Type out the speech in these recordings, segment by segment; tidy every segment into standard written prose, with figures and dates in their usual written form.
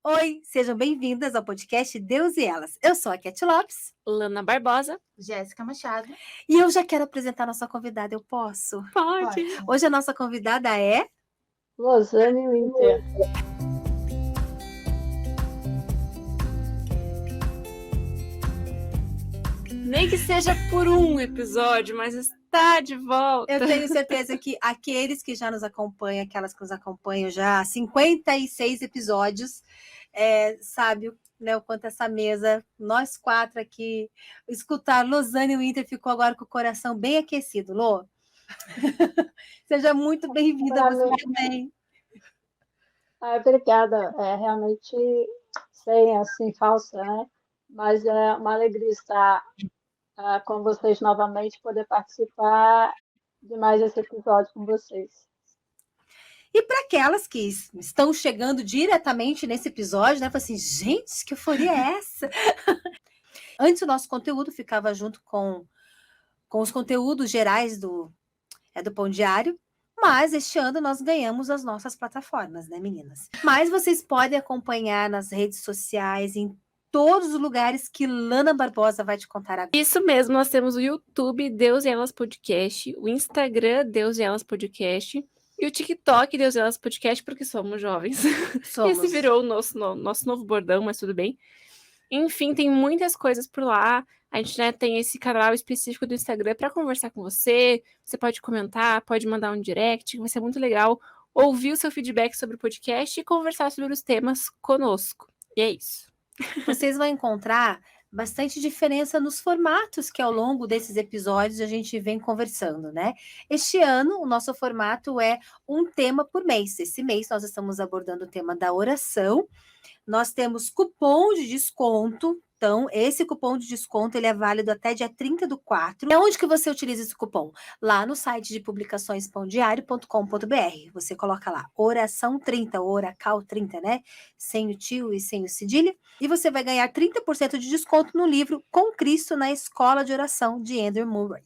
Oi, sejam bem-vindas ao podcast Deus e Elas. Eu sou a Cat Lopes. Lana Barbosa. Jéssica Machado. E eu já quero apresentar a nossa convidada, eu posso? Pode. Hoje a nossa convidada é... Losane Winter. Nem que seja por um episódio, mas está de volta. Eu tenho certeza que aqueles que já nos acompanham, aquelas que nos acompanham já há 56 episódios, sabe, né, o quanto essa mesa, nós quatro aqui, escutar Losane Winter ficou agora com o coração bem aquecido. Lô, seja muito bem-vinda, você também. Obrigada. Realmente, sem assim, falsa, né? Mas é uma alegria estar com vocês novamente, poder participar de mais esse episódio com vocês. E para aquelas que estão chegando diretamente nesse episódio, né? Falei assim, gente, que euforia é essa? Antes o nosso conteúdo ficava junto com os conteúdos gerais do Pão Diário, mas este ano nós ganhamos as nossas plataformas, né, meninas? Mas vocês podem acompanhar nas redes sociais, em todos os lugares que Lana Barbosa vai te contar agora. Isso mesmo, nós temos o YouTube Deus e Elas Podcast, o Instagram Deus e Elas Podcast e o TikTok Deus e Elas Podcast, porque somos jovens. Somos. Esse virou o nosso novo bordão, mas tudo bem. Enfim, tem muitas coisas por lá. A gente, né, tem esse canal específico do Instagram para conversar com você. Você pode comentar, pode mandar um direct, vai ser muito legal ouvir o seu feedback sobre o podcast e conversar sobre os temas conosco. E é isso. Vocês vão encontrar bastante diferença nos formatos que ao longo desses episódios a gente vem conversando, né? Este ano, o nosso formato é um tema por mês. Esse mês nós estamos abordando o tema da oração. Nós temos cupom de desconto. Então, esse cupom de desconto ele é válido até dia 30/4. É onde que você utiliza esse cupom? Lá no site de publicações pãodiário.com.br. Você coloca lá, oração 30, oracal 30, né? Sem o tio e sem o cedilha. E você vai ganhar 30% de desconto no livro Com Cristo na Escola de Oração, de Andrew Murray.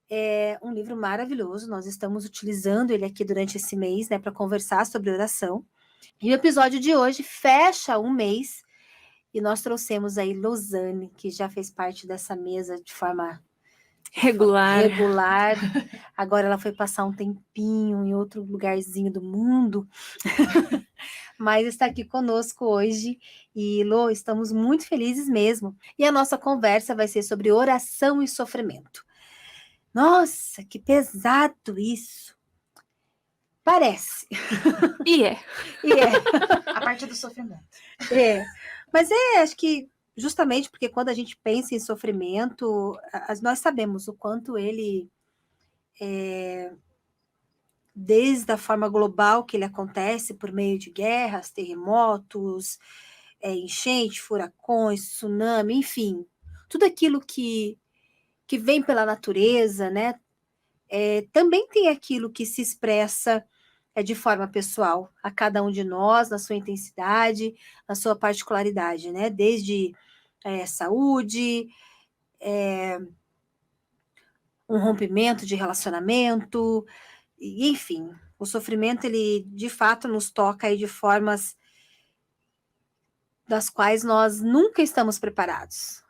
É um livro maravilhoso, nós estamos utilizando ele aqui durante esse mês, né, para conversar sobre oração. E o episódio de hoje fecha um mês e nós trouxemos aí Losane, que já fez parte dessa mesa de forma regular. Agora ela foi passar um tempinho em outro lugarzinho do mundo, mas está aqui conosco hoje. E, Lô, estamos muito felizes mesmo. E a nossa conversa vai ser sobre oração e sofrimento. Nossa, que pesado isso! Parece. E é. A parte do sofrimento. Mas acho que justamente porque quando a gente pensa em sofrimento, nós sabemos o quanto ele, desde a forma global que ele acontece por meio de guerras, terremotos, enchente, furacões, tsunami, enfim, tudo aquilo que vem pela natureza, né? Também tem aquilo que se expressa de forma pessoal a cada um de nós, na sua intensidade, na sua particularidade, né? Desde saúde, um rompimento de relacionamento, e, enfim, o sofrimento, ele de fato nos toca aí de formas das quais nós nunca estamos preparados.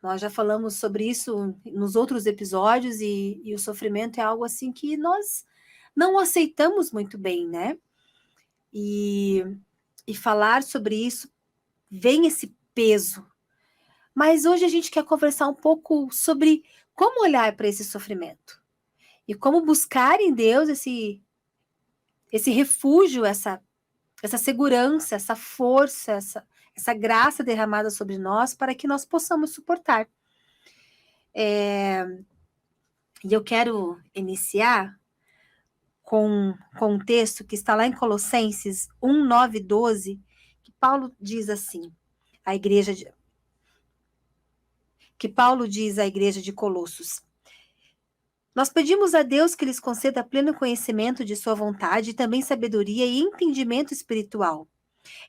Nós já falamos sobre isso nos outros episódios e o sofrimento é algo assim que nós não aceitamos muito bem, né? E falar sobre isso vem esse peso. Mas hoje a gente quer conversar um pouco sobre como olhar para esse sofrimento e como buscar em Deus esse refúgio, essa segurança, essa força, essa graça derramada sobre nós para que nós possamos suportar. E eu quero iniciar com um texto que está lá em Colossenses 1, 9 e 12, que Paulo diz assim, que Paulo diz à igreja de Colossos: nós pedimos a Deus que lhes conceda pleno conhecimento de sua vontade e também sabedoria e entendimento espiritual.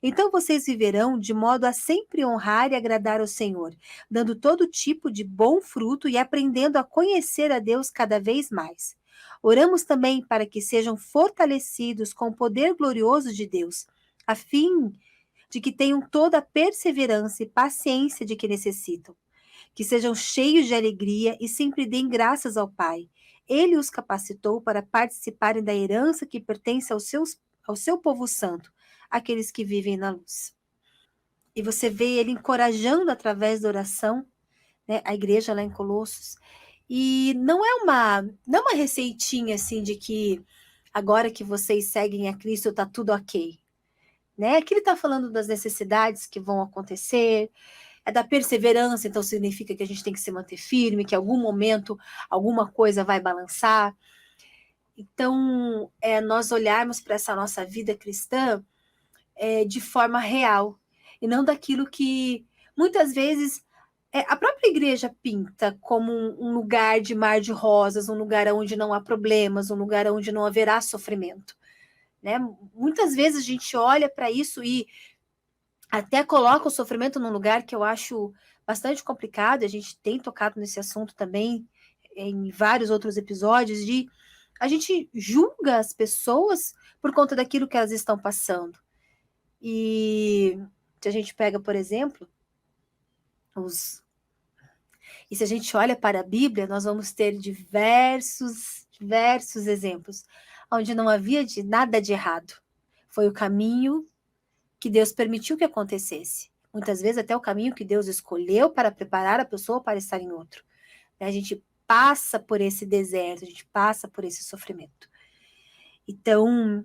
Então vocês viverão de modo a sempre honrar e agradar ao Senhor, dando todo tipo de bom fruto e aprendendo a conhecer a Deus cada vez mais. Oramos também para que sejam fortalecidos com o poder glorioso de Deus, a fim de que tenham toda a perseverança e paciência de que necessitam, que sejam cheios de alegria e sempre deem graças ao Pai. Ele os capacitou para participarem da herança que pertence ao seu povo santo, aqueles que vivem na luz. E você vê ele encorajando através da oração, né, a igreja lá em Colossos. E não é uma receitinha assim de que agora que vocês seguem a Cristo está tudo ok. Né? Aqui ele está falando das necessidades que vão acontecer, é da perseverança, então significa que a gente tem que se manter firme, que em algum momento alguma coisa vai balançar. Então, nós olharmos para essa nossa vida cristã de forma real, e não daquilo que muitas vezes a própria igreja pinta como um lugar de mar de rosas, um lugar onde não há problemas, um lugar onde não haverá sofrimento. Né? Muitas vezes a gente olha para isso e até coloca o sofrimento num lugar que eu acho bastante complicado, a gente tem tocado nesse assunto também em vários outros episódios, de a gente julga as pessoas por conta daquilo que elas estão passando. E se a gente pega, por exemplo, e se a gente olha para a Bíblia, nós vamos ter diversos exemplos onde não havia nada de errado. Foi o caminho que Deus permitiu que acontecesse. Muitas vezes até o caminho que Deus escolheu para preparar a pessoa para estar em outro. A gente passa por esse deserto, a gente passa por esse sofrimento. Então,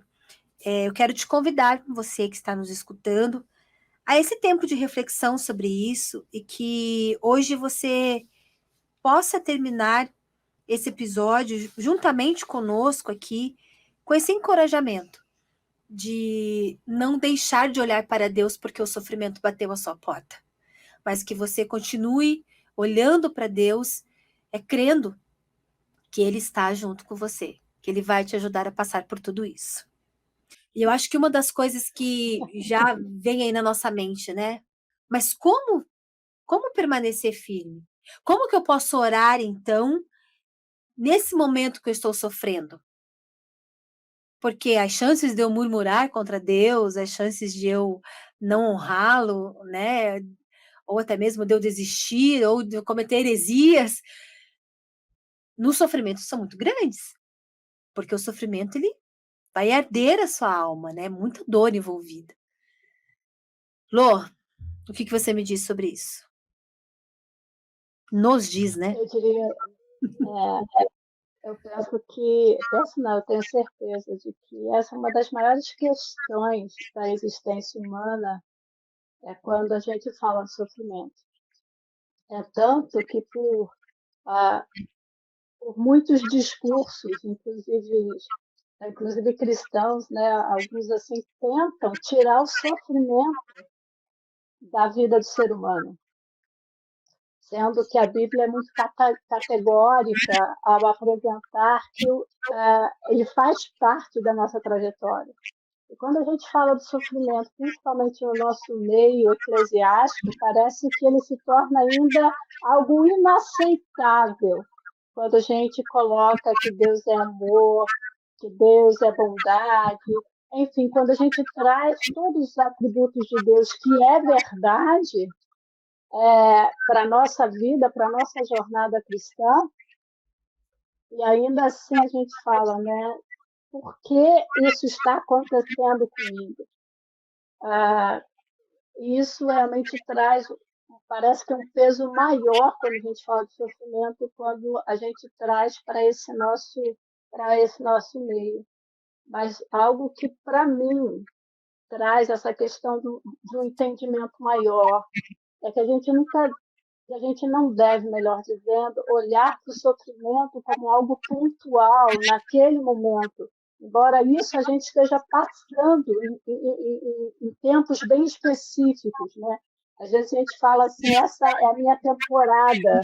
eu quero te convidar, você que está nos escutando, a esse tempo de reflexão sobre isso e que hoje você possa terminar esse episódio juntamente conosco aqui, com esse encorajamento de não deixar de olhar para Deus porque o sofrimento bateu a sua porta, mas que você continue olhando para Deus, crendo que Ele está junto com você, que Ele vai te ajudar a passar por tudo isso. E eu acho que uma das coisas que já vem aí na nossa mente, né? Mas como permanecer firme? Como que eu posso orar, então, nesse momento que eu estou sofrendo? Porque as chances de eu murmurar contra Deus, as chances de eu não honrá-lo, né? Ou até mesmo de eu desistir, ou de eu cometer heresias, no sofrimento são muito grandes. Porque o sofrimento, ele vai arder a sua alma, né? Muita dor envolvida. Lô, o que você me diz sobre isso? Nos diz, né? Eu diria, eu tenho certeza de que essa é uma das maiores questões da existência humana, é quando a gente fala de sofrimento. É tanto que por muitos discursos, inclusive cristãos, né, alguns assim tentam tirar o sofrimento da vida do ser humano, sendo que a Bíblia é muito categórica ao apresentar que ele faz parte da nossa trajetória. E quando a gente fala do sofrimento, principalmente no nosso meio eclesiástico, parece que ele se torna ainda algo inaceitável quando a gente coloca que Deus é amor, que Deus é bondade, enfim, quando a gente traz todos os atributos de Deus, que é verdade, para a nossa vida, para a nossa jornada cristã, e ainda assim a gente fala, né? Por que isso está acontecendo comigo? Isso realmente parece que é um peso maior quando a gente fala de sofrimento, quando a gente traz para esse nosso meio. Mas algo que, para mim, traz essa questão de um entendimento maior, é que a gente não deve, melhor dizendo, olhar para o sofrimento como algo pontual naquele momento. Embora isso a gente esteja passando em tempos bem específicos, né? Às vezes a gente fala assim, essa é a minha temporada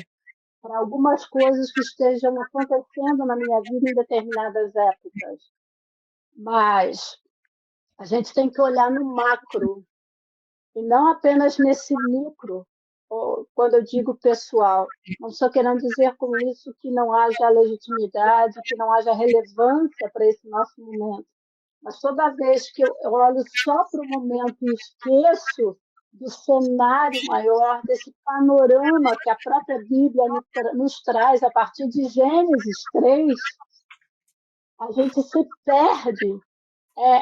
para algumas coisas que estejam acontecendo na minha vida em determinadas épocas. Mas a gente tem que olhar no macro e não apenas nesse micro, quando eu digo pessoal. Não estou querendo dizer com isso que não haja legitimidade, que não haja relevância para esse nosso momento, mas toda vez que eu olho só para o momento e esqueço do cenário maior, desse panorama que a própria Bíblia nos traz a partir de Gênesis 3, a gente se perde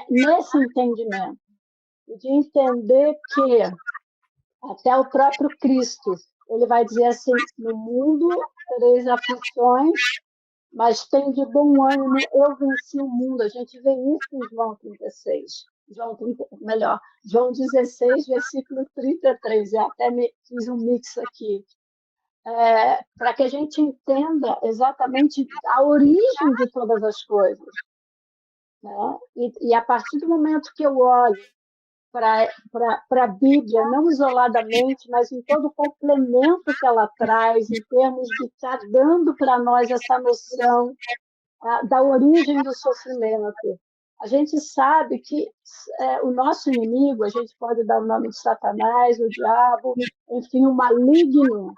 nesse entendimento, de entender que até o próprio Cristo, ele vai dizer assim, no mundo tereis aflições, mas tem de bom ânimo, eu venci o mundo. A gente vê isso em João 36. João 16, versículo 33. Eu até fiz um mix aqui. Para que a gente entenda exatamente a origem de todas as coisas. Né? E a partir do momento que eu olho para a Bíblia, não isoladamente, mas em todo o complemento que ela traz, em termos de estar dando para nós essa noção da origem do sofrimento. A gente sabe que o nosso inimigo, a gente pode dar o nome de Satanás, o diabo, enfim, o maligno,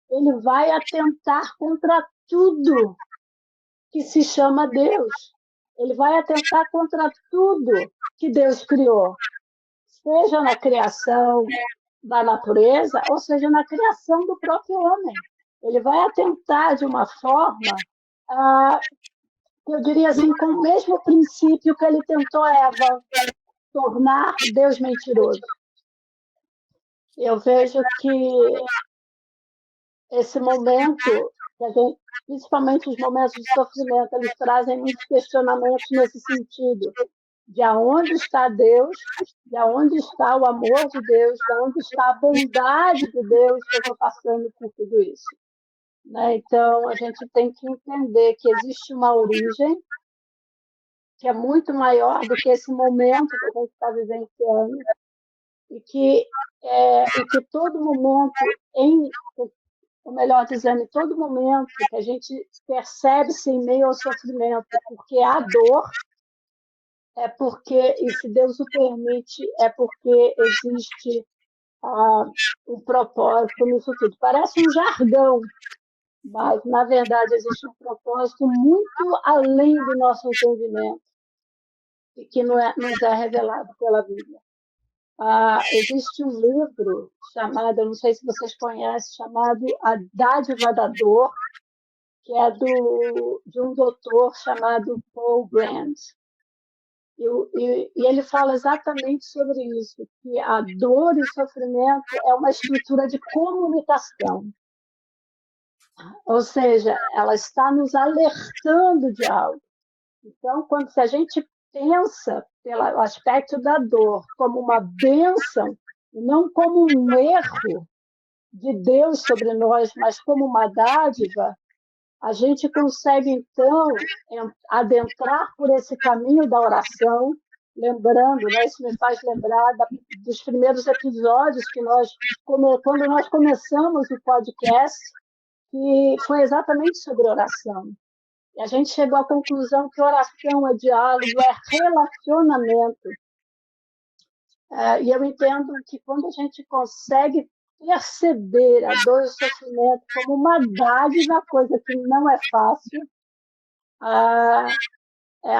ele vai atentar contra tudo que se chama Deus. Ele vai atentar contra tudo que Deus criou, seja na criação da natureza, ou seja na criação do próprio homem. Ele vai atentar de uma forma, eu diria assim, com o mesmo princípio que ele tentou Eva, tornar Deus mentiroso. Eu vejo que esse momento, principalmente os momentos de sofrimento, eles trazem muitos questionamentos nesse sentido. De onde está Deus, de onde está o amor de Deus, de onde está a bondade de Deus que eu estou passando por tudo isso. Né? Então, a gente tem que entender que existe uma origem que é muito maior do que esse momento que a gente está vivenciando e que todo momento, ou melhor dizendo, em todo momento que a gente percebe-se em meio ao sofrimento, porque há dor, e se Deus o permite, é porque existe um propósito nisso tudo. Parece um jargão, mas, na verdade, existe um propósito muito além do nosso entendimento e que nos é revelado pela Bíblia. Existe um livro chamado, eu não sei se vocês conhecem, chamado A Dádiva da Dor, que é de um doutor chamado Paul Brand. E ele fala exatamente sobre isso, que a dor e o sofrimento é uma estrutura de comunicação. Ou seja, ela está nos alertando de algo. Então, se a gente pensa pelo aspecto da dor como uma bênção, e não como um erro de Deus sobre nós, mas como uma dádiva, a gente consegue, então, adentrar por esse caminho da oração, lembrando, né, isso me faz lembrar dos primeiros episódios que quando nós começamos o podcast, que foi exatamente sobre oração. E a gente chegou à conclusão que oração é diálogo, é relacionamento. E eu entendo que quando a gente consegue perceber a dor e o sofrimento como uma dádiva, coisa que não é fácil,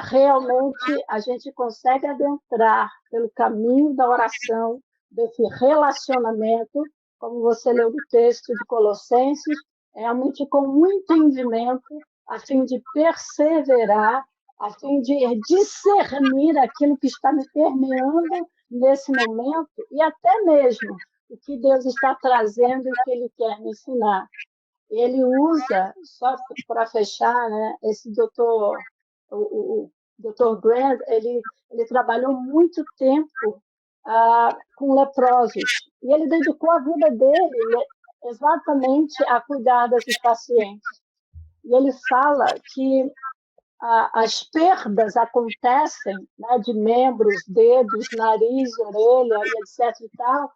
realmente a gente consegue adentrar pelo caminho da oração, desse relacionamento, como você leu do texto de Colossenses, realmente com muito entendimento, a fim de perseverar, a fim de discernir aquilo que está me permeando nesse momento e até mesmo o que Deus está trazendo e o que Ele quer me ensinar. Ele usa, só para fechar, né, esse doutor, o Dr. Grant, ele trabalhou muito tempo com leprosos e ele dedicou a vida dele exatamente a cuidar desses pacientes. E ele fala que as perdas acontecem, né, de membros, dedos, nariz, orelha, e etc. e tal,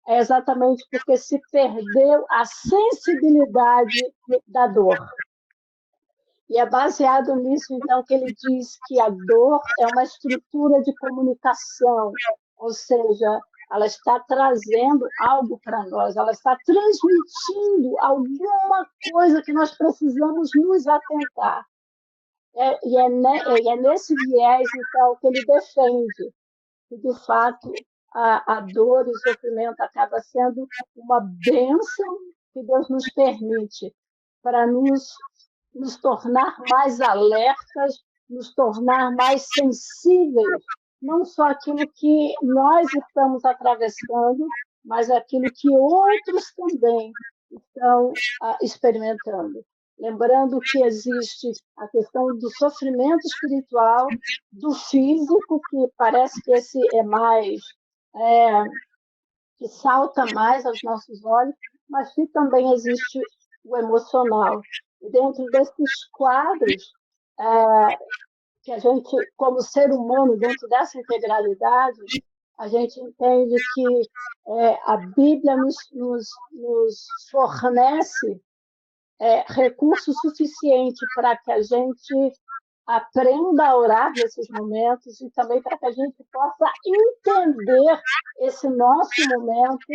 é exatamente porque se perdeu a sensibilidade da dor. E é baseado nisso, então, que ele diz que a dor é uma estrutura de comunicação, ou seja, ela está trazendo algo para nós, ela está transmitindo alguma coisa que nós precisamos nos atentar. E é nesse viés, então, que ele defende que, de fato, a dor e o sofrimento acaba sendo uma bênção que Deus nos permite para nos tornar mais alertas, nos tornar mais sensíveis, não só aquilo que nós estamos atravessando, mas aquilo que outros também estão experimentando. Lembrando que existe a questão do sofrimento espiritual, do físico, que parece que esse é mais, que salta mais aos nossos olhos, mas que também existe o emocional. E dentro desses quadros, que a gente, como ser humano, dentro dessa integralidade, a gente entende que a Bíblia nos fornece recurso suficiente para que a gente aprenda a orar nesses momentos e também para que a gente possa entender esse nosso momento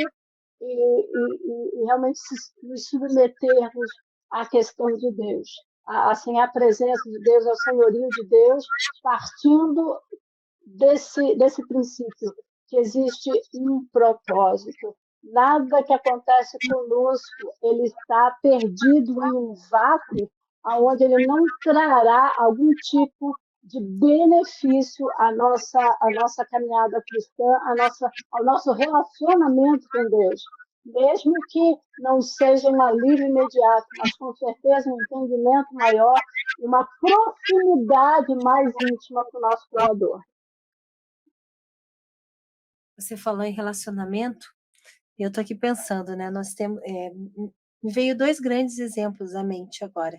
e realmente nos submetermos à questão de Deus, assim, à presença de Deus, ao senhorio de Deus, partindo desse princípio, que existe um propósito. Nada que acontece conosco, ele está perdido em um vácuo, onde ele não trará algum tipo de benefício à nossa caminhada cristã, ao nosso relacionamento com Deus. Mesmo que não seja um alívio imediato, mas com certeza um entendimento maior, uma proximidade mais íntima com o nosso Criador. Você falou em relacionamento, e eu estou aqui pensando, né? Nós temos, me veio 2 grandes exemplos à mente agora.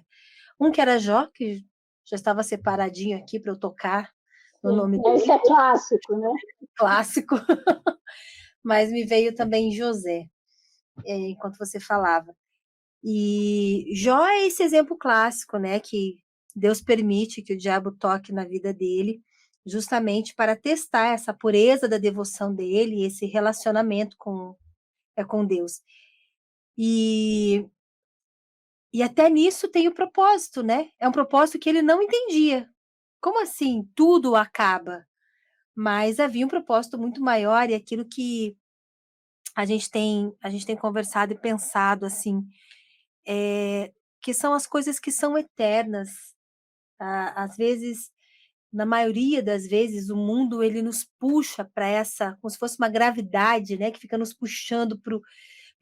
Um que era Jó, que já estava separadinho aqui para eu tocar no nome dele. Esse é clássico, né? Clássico. Mas me veio também José, enquanto você falava. E Jó é esse exemplo clássico, né? Que Deus permite que o diabo toque na vida dele, justamente para testar essa pureza da devoção dele, esse relacionamento com Deus. E até nisso tem o propósito, né? É um propósito que ele não entendia. Como assim tudo acaba? Mas havia um propósito muito maior, e aquilo que a gente tem conversado e pensado, assim, que são as coisas que são eternas. Às vezes, na maioria das vezes, o mundo ele nos puxa para essa, como se fosse uma gravidade, né, que fica nos puxando para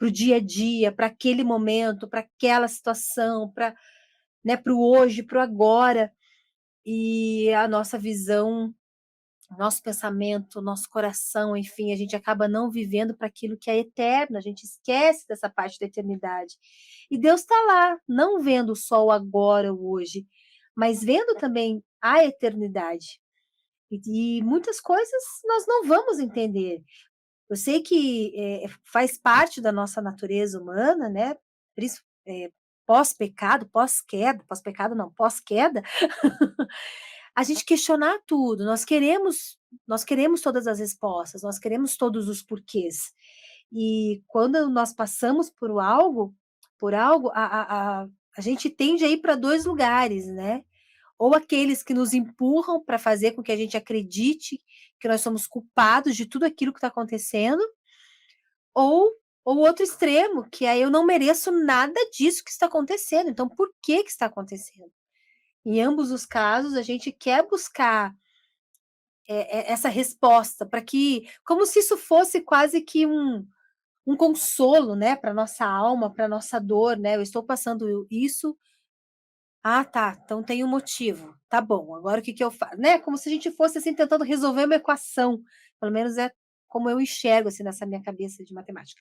o dia a dia, para aquele momento, para aquela situação, para, né, o hoje, para o agora. E a nossa visão, nosso pensamento, nosso coração, enfim, a gente acaba não vivendo para aquilo que é eterno, a gente esquece dessa parte da eternidade. E Deus está lá, não vendo só o agora, o hoje, mas vendo também a eternidade. E muitas coisas nós não vamos entender. Eu sei que faz parte da nossa natureza humana, né? Pós-pecado, pós-queda não, pós-queda, a gente questionar tudo. Nós queremos todas as respostas, nós queremos todos os porquês. E quando nós passamos por algo, a gente tende a ir para 2 lugares, né? Ou aqueles que nos empurram para fazer com que a gente acredite que nós somos culpados de tudo aquilo que está acontecendo, ou o outro extremo, que é eu não mereço nada disso que está acontecendo, então por que está acontecendo? Em ambos os casos, a gente quer buscar essa resposta, para que, como se isso fosse quase que um consolo, né, para nossa alma, para nossa dor, né? Eu estou passando isso. Ah, tá. Então tem um motivo. Tá bom. Agora o que que eu faço? Né? Como se a gente fosse assim tentando resolver uma equação. Pelo menos é como eu enxergo assim nessa minha cabeça de matemática.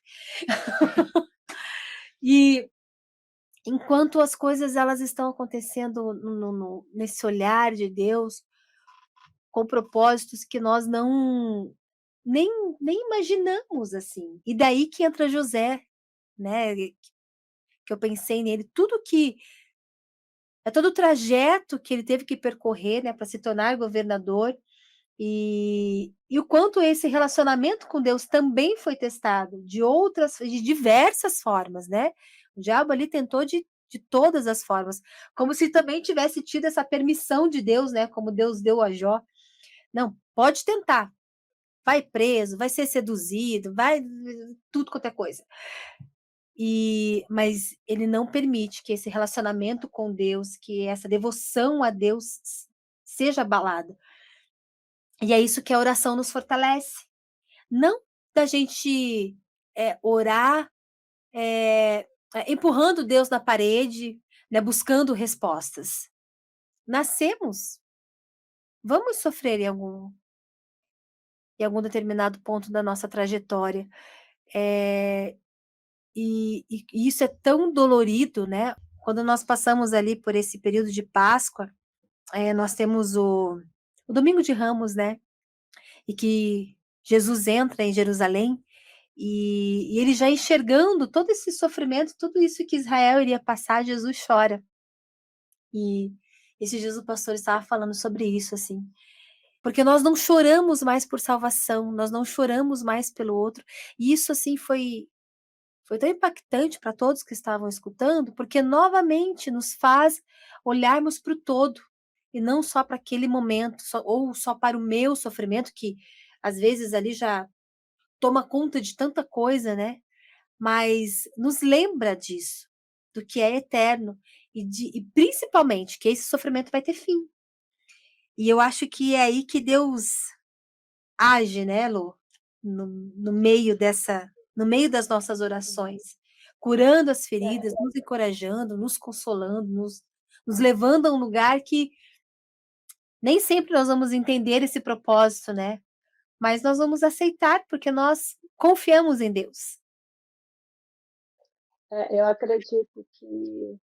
E enquanto as coisas elas estão acontecendo nesse olhar de Deus, com propósitos que nós nem imaginamos assim. E daí que entra José, né? Que eu pensei nele, todo o trajeto que ele teve que percorrer, né, para se tornar governador, e o quanto esse relacionamento com Deus também foi testado de diversas formas, né? O diabo ali tentou de de todas as formas, como se também tivesse tido essa permissão de Deus, né? Como Deus deu a Jó. Não, pode tentar. Vai preso, vai ser seduzido, vai tudo quanto é coisa. Mas ele não permite que esse relacionamento com Deus, que essa devoção a Deus seja abalada. E é isso que a oração nos fortalece. Não da gente orar empurrando Deus na parede, né, buscando respostas. Nascemos. Vamos sofrer em algum determinado ponto da nossa trajetória. E isso é tão dolorido, né? Quando nós passamos ali por esse período de Páscoa, nós temos o Domingo de Ramos, né? E que Jesus entra em Jerusalém e ele já enxergando todo esse sofrimento, tudo isso que Israel iria passar, Jesus chora. E esses dias o pastor estava falando sobre isso, assim. Porque nós não choramos mais por salvação, nós não choramos mais pelo outro. E isso, assim, foi tão impactante para todos que estavam escutando, porque novamente nos faz olharmos para o todo, e não só para aquele momento, ou só para o meu sofrimento, que às vezes ali já toma conta de tanta coisa, né? Mas nos lembra disso, do que é eterno, e principalmente que esse sofrimento vai ter fim. E eu acho que é aí que Deus age, né, Lu? No meio das nossas orações, curando as feridas, nos encorajando, nos consolando, nos levando a um lugar que nem sempre nós vamos entender esse propósito, né? Mas nós vamos aceitar, porque nós confiamos em Deus. Eu acredito que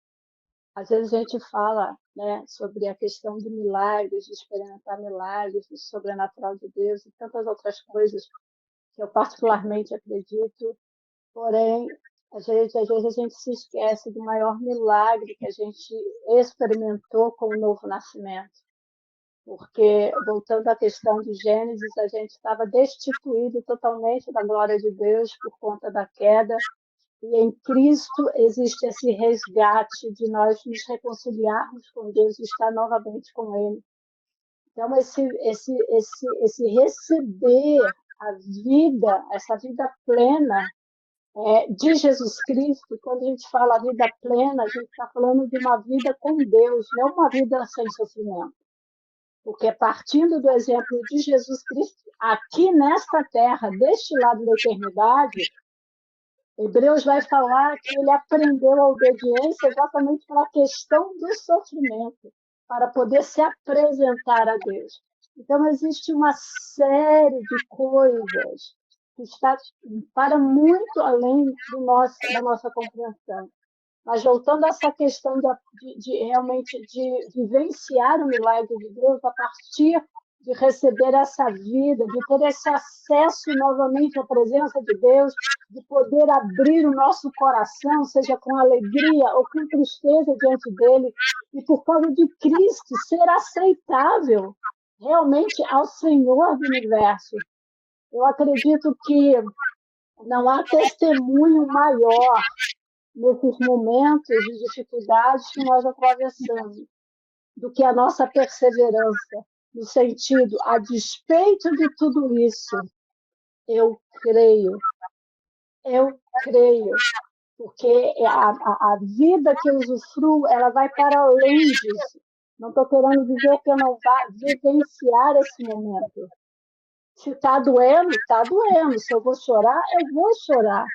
às vezes a gente fala, né, sobre a questão de milagres, de experimentar milagres, do sobrenatural de Deus e tantas outras coisas que eu particularmente acredito, porém, às vezes a gente se esquece do maior milagre que a gente experimentou com o novo nascimento. Porque, voltando à questão de Gênesis, a gente estava destituído totalmente da glória de Deus por conta da queda, e em Cristo existe esse resgate de nós nos reconciliarmos com Deus e estar novamente com Ele. Então, esse receber a vida, essa vida plena de Jesus Cristo, quando a gente fala vida plena, a gente está falando de uma vida com Deus, não uma vida sem sofrimento. Porque partindo do exemplo de Jesus Cristo, aqui nesta terra, deste lado da eternidade, Hebreus vai falar que ele aprendeu a obediência exatamente pela questão do sofrimento, para poder se apresentar a Deus. Então, existe uma série de coisas que está para muito além da nossa compreensão. Mas voltando a essa questão de realmente de vivenciar o milagre de Deus a partir de receber essa vida, de ter esse acesso novamente à presença de Deus, de poder abrir o nosso coração, seja com alegria ou com tristeza diante dele, e por causa de Cristo ser aceitável realmente ao Senhor do universo. Eu acredito que não há testemunho maior nesses momentos de dificuldades que nós atravessamos, do que a nossa perseverança, no sentido, a despeito de tudo isso, eu creio, porque a vida que eu usufruo, ela vai para além disso. Não estou querendo dizer que eu não vá vivenciar esse momento. Se está doendo, está doendo. Se eu vou chorar, eu vou chorar.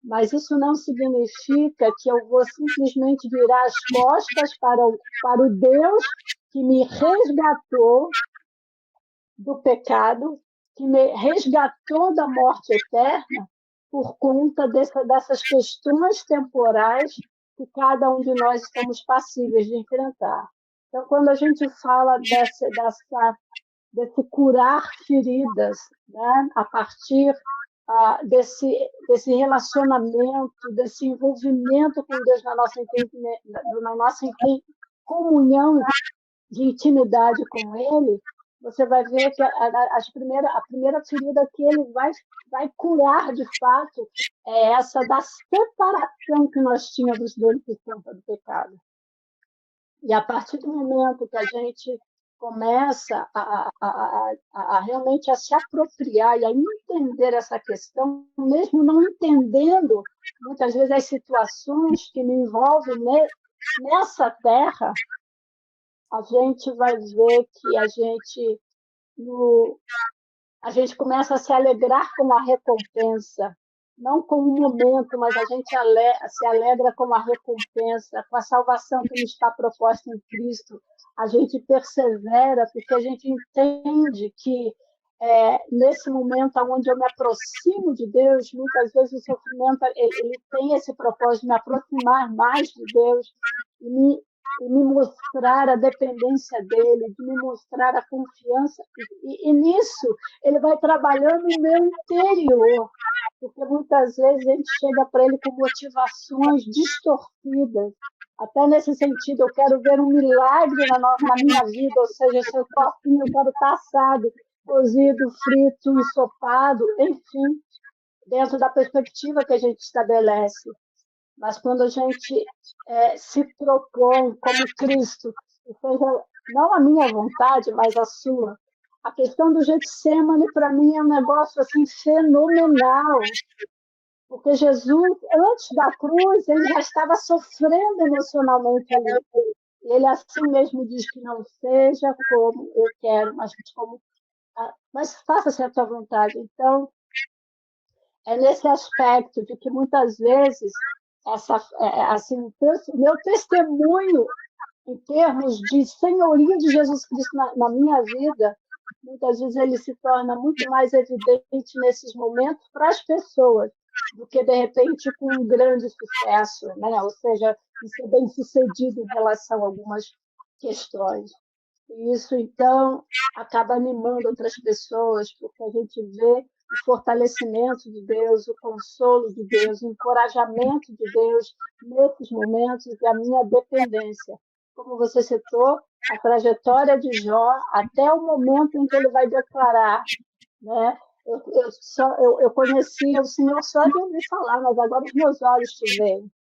Mas isso não significa que eu vou simplesmente virar as costas para o Deus que me resgatou do pecado, que me resgatou da morte eterna por conta dessas questões temporais que cada um de nós estamos passíveis de enfrentar. Então, quando a gente fala desse curar feridas, né, a partir desse relacionamento, desse envolvimento com Deus na nossa comunhão de intimidade com Ele, você vai ver que a primeira ferida que ele vai curar de fato é essa da separação que nós tínhamos dele por conta do pecado. E a partir do momento que a gente começa realmente a se apropriar e a entender essa questão, mesmo não entendendo muitas vezes as situações que me envolvem nessa terra, a gente vai ver que a gente começa a se alegrar com a recompensa, não com o momento, mas a gente se alegra com a recompensa, com a salvação que nos está proposta em Cristo. A gente persevera porque a gente entende que nesse momento onde eu me aproximo de Deus, muitas vezes o sofrimento ele tem esse propósito de me aproximar mais de Deus e me mostrar a dependência dele, de me mostrar a confiança. E nisso ele vai trabalhando no meu interior, porque muitas vezes a gente chega para ele com motivações distorcidas. Até nesse sentido, eu quero ver um milagre na minha vida, ou seja, seu corpinho, eu quero estar assado, cozido, frito, ensopado, enfim, dentro da perspectiva que a gente estabelece. Mas quando a gente se propõe como Cristo, que seja não a minha vontade, mas a sua, a questão do Getsemane, para mim, é um negócio assim, fenomenal. Porque Jesus, antes da cruz, ele já estava sofrendo emocionalmente ali. E ele assim mesmo diz que não seja como eu quero, mas faça-se a tua vontade. Então, é nesse aspecto de que muitas vezes meu testemunho em termos de senhoria de Jesus Cristo na minha vida, muitas vezes ele se torna muito mais evidente nesses momentos para as pessoas do que, de repente, com um grande sucesso, né? Ou seja, de ser bem-sucedido em relação a algumas questões. E isso, então, acaba animando outras pessoas, porque a gente vê o fortalecimento de Deus, o consolo de Deus, o encorajamento de Deus nesses momentos e a minha dependência. Como você citou, a trajetória de Jó até o momento em que ele vai declarar, né? Eu conhecia o Senhor só de ouvir falar, mas agora os meus olhos te veem.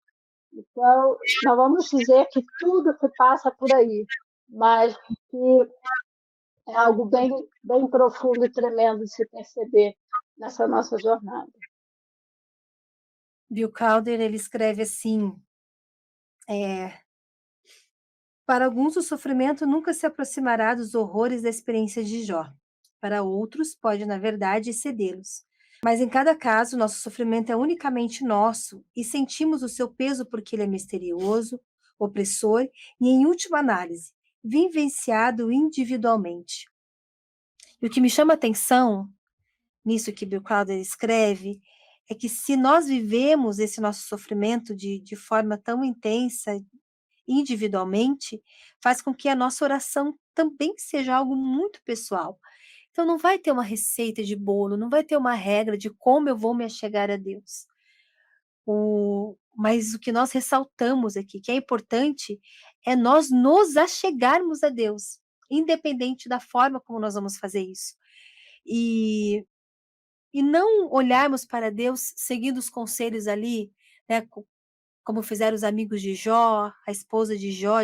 Então, nós vamos dizer que tudo se passa por aí, mas que é algo bem, bem profundo e tremendo de se perceber nessa nossa jornada. Bill Calder, ele escreve assim, para alguns o sofrimento nunca se aproximará dos horrores da experiência de Jó. Para outros, pode, na verdade, excedê-los. Mas em cada caso, nosso sofrimento é unicamente nosso e sentimos o seu peso porque ele é misterioso, opressor e, em última análise, vivenciado individualmente. E o que me chama a atenção nisso que Bill Calder escreve é que se nós vivemos esse nosso sofrimento de forma tão intensa, individualmente, faz com que a nossa oração também seja algo muito pessoal. Então não vai ter uma receita de bolo, não vai ter uma regra de como eu vou me achegar a Deus. Mas o que nós ressaltamos aqui, que é importante, é nós nos achegarmos a Deus, independente da forma como nós vamos fazer isso. E não olharmos para Deus seguindo os conselhos ali, né, como fizeram os amigos de Jó, a esposa de Jó,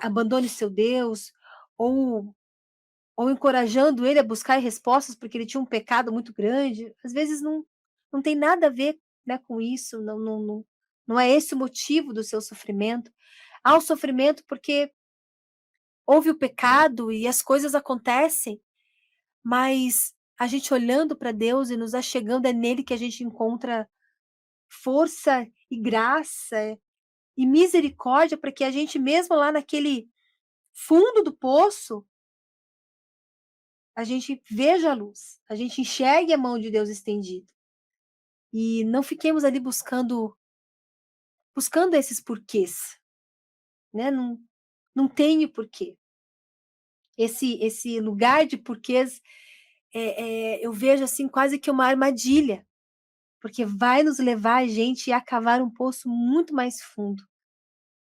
abandone seu Deus, ou encorajando ele a buscar respostas porque ele tinha um pecado muito grande. Às vezes não tem nada a ver, né, com isso, não é esse o motivo do seu sofrimento. Há o sofrimento porque houve o pecado e as coisas acontecem, mas a gente olhando para Deus e nos achegando, é nele que a gente encontra força e graça e misericórdia para que a gente, mesmo lá naquele fundo do poço, a gente veja a luz, a gente enxergue a mão de Deus estendida. E não fiquemos ali buscando esses porquês, né? Não tenho porquê. Esse lugar de porquês, eu vejo assim quase que uma armadilha, porque vai nos levar a gente a cavar um poço muito mais fundo.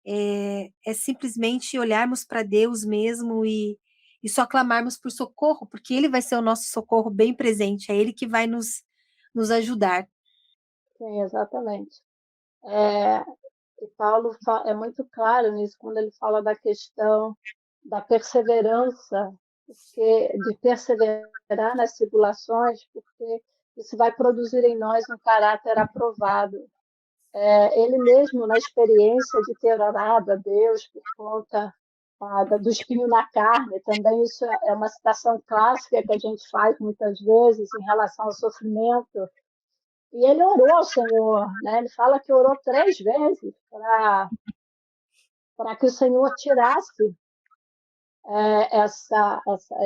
É simplesmente olharmos para Deus mesmo e e só clamarmos por socorro, porque Ele vai ser o nosso socorro bem presente, é Ele que vai nos ajudar. Sim, exatamente. E Paulo é muito claro nisso quando ele fala da questão da perseverança, de perseverar nas tribulações, porque isso vai produzir em nós um caráter aprovado. Ele mesmo, na experiência de ter orado a Deus por conta do espinho na carne, também isso é uma citação clássica que a gente faz muitas vezes em relação ao sofrimento. E ele orou ao Senhor, né? Ele fala que orou 3 vezes para que o Senhor tirasse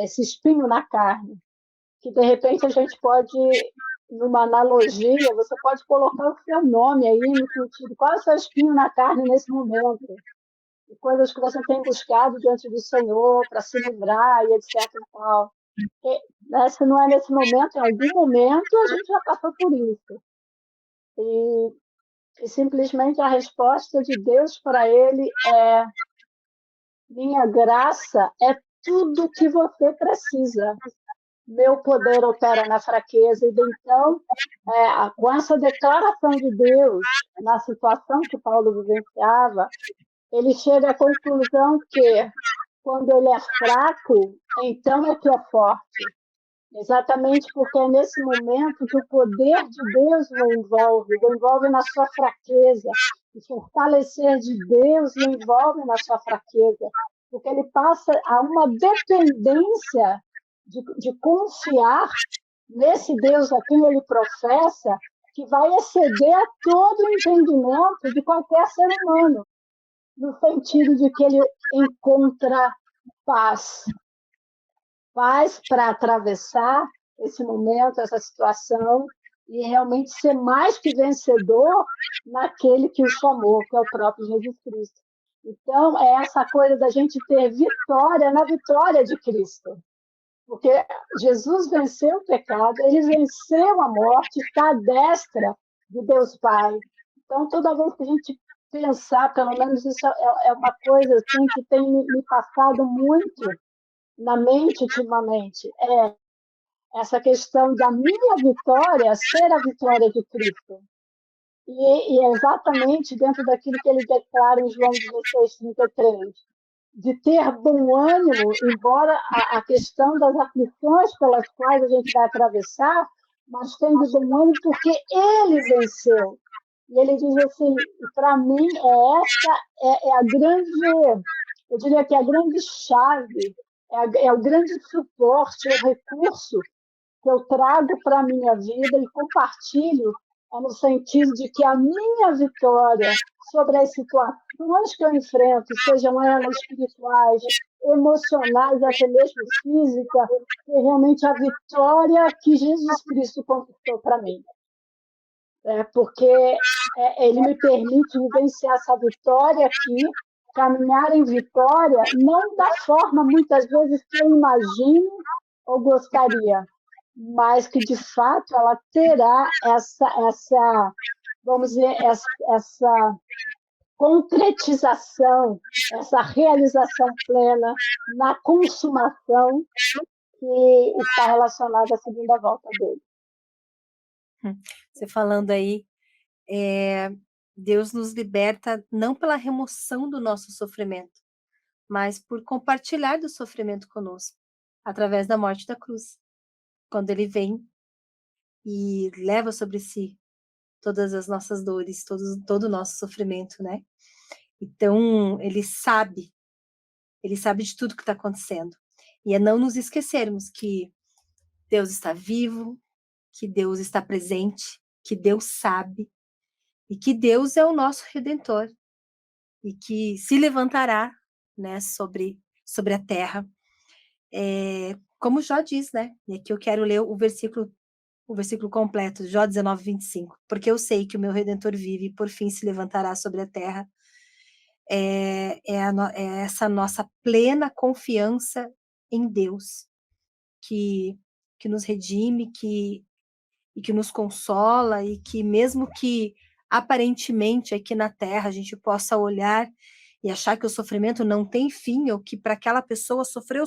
esse espinho na carne, que de repente a gente pode, numa analogia, você pode colocar o seu nome aí no sentido, qual é o seu espinho na carne nesse momento? E coisas que você tem buscado diante do Senhor para se livrar e etc. E tal. E, né, se não é nesse momento, em algum momento a gente já passou por isso. E simplesmente a resposta de Deus para ele é: minha graça é tudo que você precisa. Meu poder opera na fraqueza. E então, com essa declaração de Deus na situação que Paulo vivenciava, ele chega à conclusão que quando ele é fraco, então é que é forte. Exatamente porque é nesse momento que o poder de Deus o envolve na sua fraqueza. O fortalecer de Deus o envolve na sua fraqueza. Porque ele passa a uma dependência de confiar nesse Deus a quem ele professa, que vai exceder a todo o entendimento de qualquer ser humano, no sentido de que ele encontra paz para atravessar esse momento, essa situação, e realmente ser mais que vencedor naquele que o chamou, que é o próprio Jesus Cristo. Então, é essa coisa da gente ter vitória na vitória de Cristo. Porque Jesus venceu o pecado, ele venceu a morte, está à destra de Deus Pai. Então, toda vez que a gente pensar, pelo menos isso é uma coisa assim, que tem me passado muito na mente ultimamente, essa questão da minha vitória ser a vitória de Cristo. E é exatamente dentro daquilo que ele declara em João 16:33, de ter bom ânimo, embora a questão das aflições pelas quais a gente vai atravessar, mas tendo bom ânimo porque ele venceu. E ele diz assim, para mim, essa é a grande, eu diria que é a grande chave, é o grande suporte, o recurso que eu trago para a minha vida e compartilho, no sentido de que a minha vitória sobre as situações que eu enfrento, sejam elas espirituais, emocionais, até mesmo físicas, é realmente a vitória que Jesus Cristo conquistou para mim. Porque ele me permite vivenciar essa vitória aqui, caminhar em vitória, não da forma, muitas vezes, que eu imagino ou gostaria, mas que, de fato, ela terá vamos dizer, essa concretização, essa realização plena na consumação que está relacionada à segunda volta dele. Você falando aí, Deus nos liberta não pela remoção do nosso sofrimento, mas por compartilhar do sofrimento conosco, através da morte da cruz. Quando ele vem e leva sobre si todas as nossas dores, todo o nosso sofrimento, né? Então, ele sabe de tudo que está acontecendo. E é não nos esquecermos que Deus está vivo, que Deus está presente, que Deus sabe, e que Deus é o nosso Redentor, e que se levantará, né, sobre a terra. Como Jó diz, né? E aqui eu quero ler o versículo completo, Jó 19:25. Porque eu sei que o meu Redentor vive e por fim se levantará sobre a terra. É essa nossa plena confiança em Deus, que nos redime, e que nos consola, e que mesmo que aparentemente aqui na terra a gente possa olhar e achar que o sofrimento não tem fim, ou que para aquela pessoa sofreu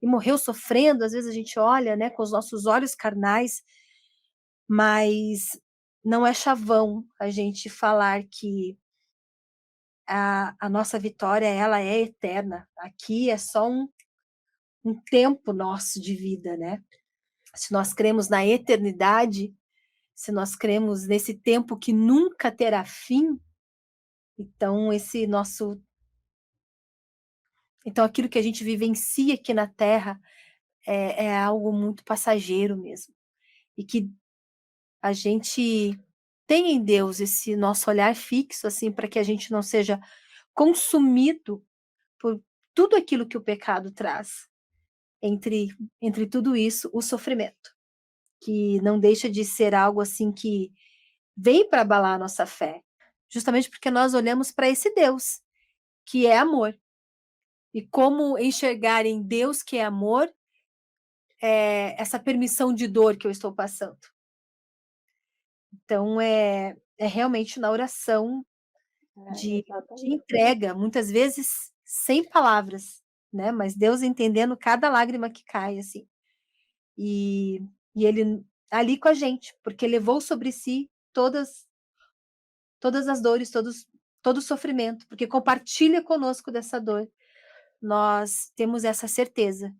e morreu sofrendo. Às vezes a gente olha, né, com os nossos olhos carnais, mas não é chavão a gente falar que a nossa vitória, ela é eterna. Aqui é só um tempo nosso de vida, né? Se nós cremos na eternidade, se nós cremos nesse tempo que nunca terá fim, então então aquilo que a gente vivencia aqui na Terra é algo muito passageiro mesmo. E que a gente tem em Deus esse nosso olhar fixo, assim, para que a gente não seja consumido por tudo aquilo que o pecado traz. Entre tudo isso, o sofrimento, que não deixa de ser algo assim que vem para abalar a nossa fé, justamente porque nós olhamos para esse Deus, que é amor. E como enxergar em Deus que é amor, essa permissão de dor que eu estou passando. Então, é realmente na oração de Exatamente. entrega, muitas vezes sem palavras, né? Mas Deus entendendo cada lágrima que cai, assim. E Ele ali com a gente, porque levou sobre si todas as dores, todo o sofrimento, porque compartilha conosco dessa dor. Nós temos essa certeza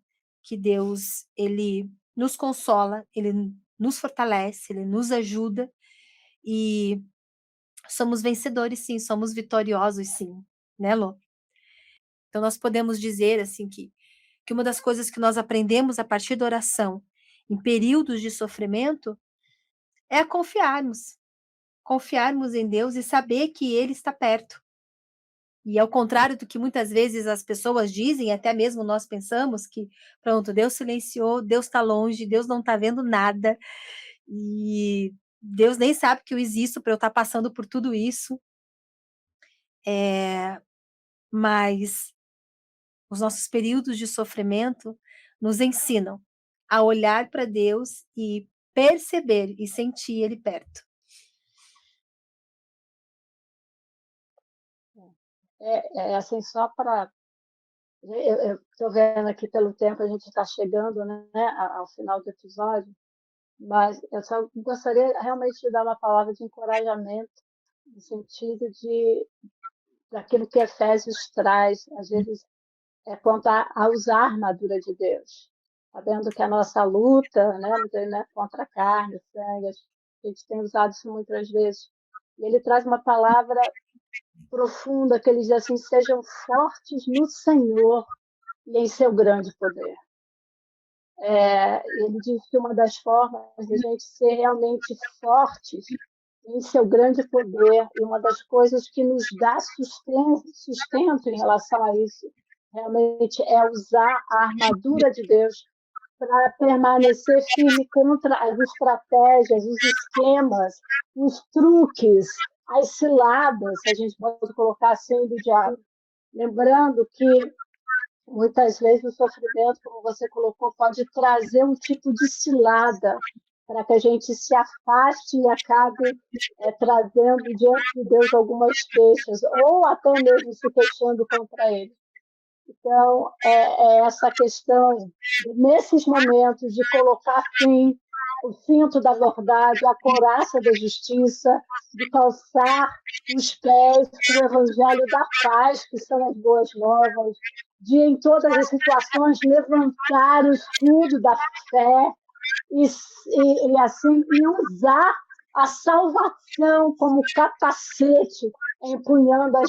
que Deus, Ele nos consola, Ele nos fortalece, Ele nos ajuda, e somos vencedores, sim, somos vitoriosos, sim, né, Lô? Então nós podemos dizer, assim, que uma das coisas que nós aprendemos a partir da oração em períodos de sofrimento é a confiarmos em Deus e saber que Ele está perto. E ao contrário do que muitas vezes as pessoas dizem, até mesmo nós pensamos que, pronto, Deus silenciou, Deus está longe, Deus não está vendo nada, e Deus nem sabe que eu existo para eu estar passando por tudo isso. Mas os nossos períodos de sofrimento nos ensinam a olhar para Deus e perceber e sentir Ele perto. Assim, só para. Eu estou vendo aqui pelo tempo, a gente está chegando, né, ao final do episódio, mas eu só gostaria realmente de dar uma palavra de encorajamento, no sentido daquilo que Efésios traz, às vezes, quanto a usar a armadura de Deus. Sabendo que a nossa luta, né, não é contra a carne, sangue, a gente tem usado isso muitas vezes. E ele traz uma palavra profunda, que ele diz assim: sejam fortes no Senhor e em seu grande poder. Ele diz que uma das formas de a gente ser realmente fortes em seu grande poder, e uma das coisas que nos dá sustento em relação a isso, realmente é usar a armadura de Deus para permanecer firme contra as estratégias, os esquemas, os truques, as ciladas, se a gente pode colocar assim, do diabo. Lembrando que muitas vezes o sofrimento, como você colocou, pode trazer um tipo de cilada para que a gente se afaste e acabe trazendo diante de Deus algumas queixas, ou até mesmo se queixando contra Ele. Então, essa questão, nesses momentos, de colocar fim, o cinto da verdade, a couraça da justiça, de calçar os pés com o evangelho da paz, que são as boas novas, de, em todas as situações, levantar o escudo da fé e assim, e usar a salvação como capacete, empunhando a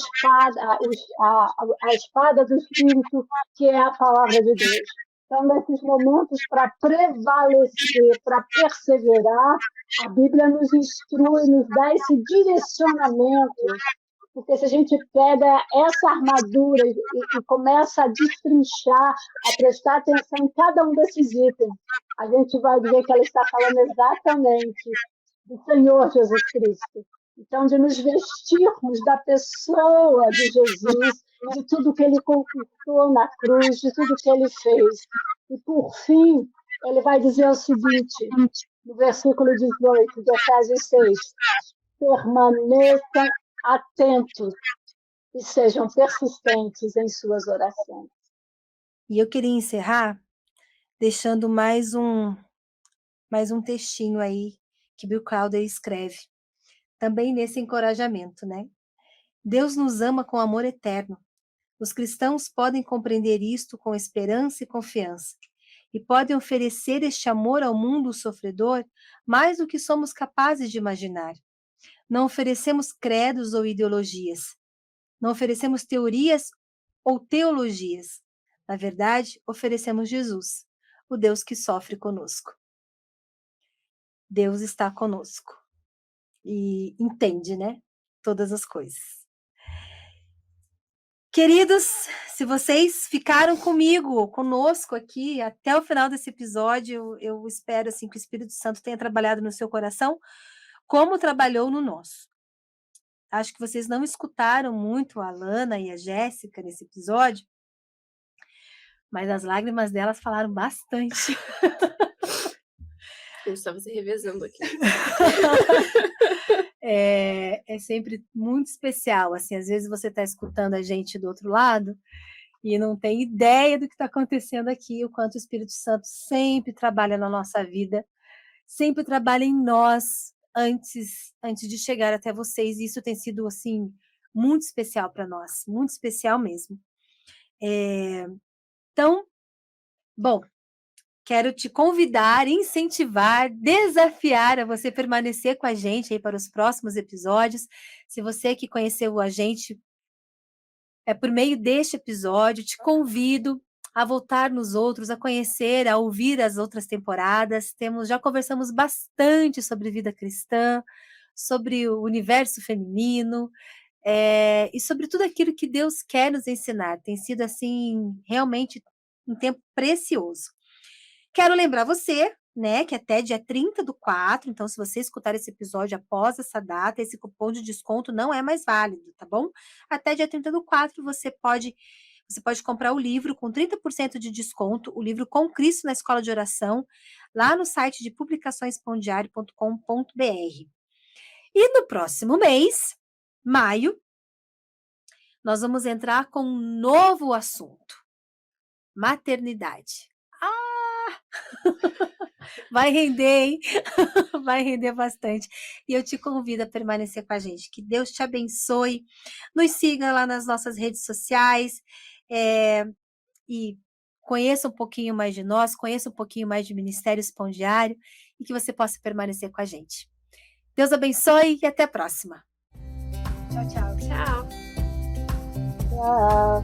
espada do Espírito, que é a palavra de Deus. Então, nesses momentos, para prevalecer, para perseverar, a Bíblia nos instrui, nos dá esse direcionamento, porque se a gente pega essa armadura e começa a destrinchar, a prestar atenção em cada um desses itens, a gente vai ver que ela está falando exatamente do Senhor Jesus Cristo. Então, de nos vestirmos da pessoa de Jesus, de tudo que ele conquistou na cruz, de tudo que ele fez. E, por fim, ele vai dizer o seguinte, no versículo 18 de Efésios 6, permaneçam atentos e sejam persistentes em suas orações. E eu queria encerrar deixando mais um textinho aí que Bill Crowder escreve, também nesse encorajamento, né? Deus nos ama com amor eterno. Os cristãos podem compreender isto com esperança e confiança, e podem oferecer este amor ao mundo sofredor mais do que somos capazes de imaginar. Não oferecemos credos ou ideologias. Não oferecemos teorias ou teologias. Na verdade, oferecemos Jesus, o Deus que sofre conosco. Deus está conosco e entende, né? Todas as coisas. Queridos, se vocês ficaram conosco aqui até o final desse episódio, eu espero assim que o Espírito Santo tenha trabalhado no seu coração, como trabalhou no nosso. Acho que vocês não escutaram muito a Alana e a Jéssica nesse episódio, mas as lágrimas delas falaram bastante. Eu estava se revezando aqui. É sempre muito especial, assim, às vezes você está escutando a gente do outro lado e não tem ideia do que está acontecendo aqui, o quanto o Espírito Santo sempre trabalha na nossa vida, sempre trabalha em nós antes de chegar até vocês, e isso tem sido, assim, muito especial para nós, muito especial mesmo. Então, bom, quero te convidar, incentivar, desafiar a você permanecer com a gente aí para os próximos episódios. Se você que conheceu a gente por meio deste episódio, te convido a voltar nos outros, a conhecer, a ouvir as outras temporadas. Já conversamos bastante sobre vida cristã, sobre o universo feminino, e sobre tudo aquilo que Deus quer nos ensinar. Tem sido, assim, realmente um tempo precioso. Quero lembrar você, né, que até dia 30/4, então se você escutar esse episódio após essa data, esse cupom de desconto não é mais válido, tá bom? Até dia 30/4 você pode comprar o livro com 30% de desconto, o livro Com Cristo na Escola de Oração, lá no site de publicaçõespondiário.com.br. E no próximo mês, maio, nós vamos entrar com um novo assunto: maternidade. Vai render, hein? Vai render bastante. E eu te convido a permanecer com a gente. Que Deus te abençoe. Nos siga lá nas nossas redes sociais. E conheça um pouquinho mais de nós, conheça um pouquinho mais de Ministério Espondiário e que você possa permanecer com a gente. Deus abençoe e até a próxima. Tchau, tchau. Tchau. Tchau.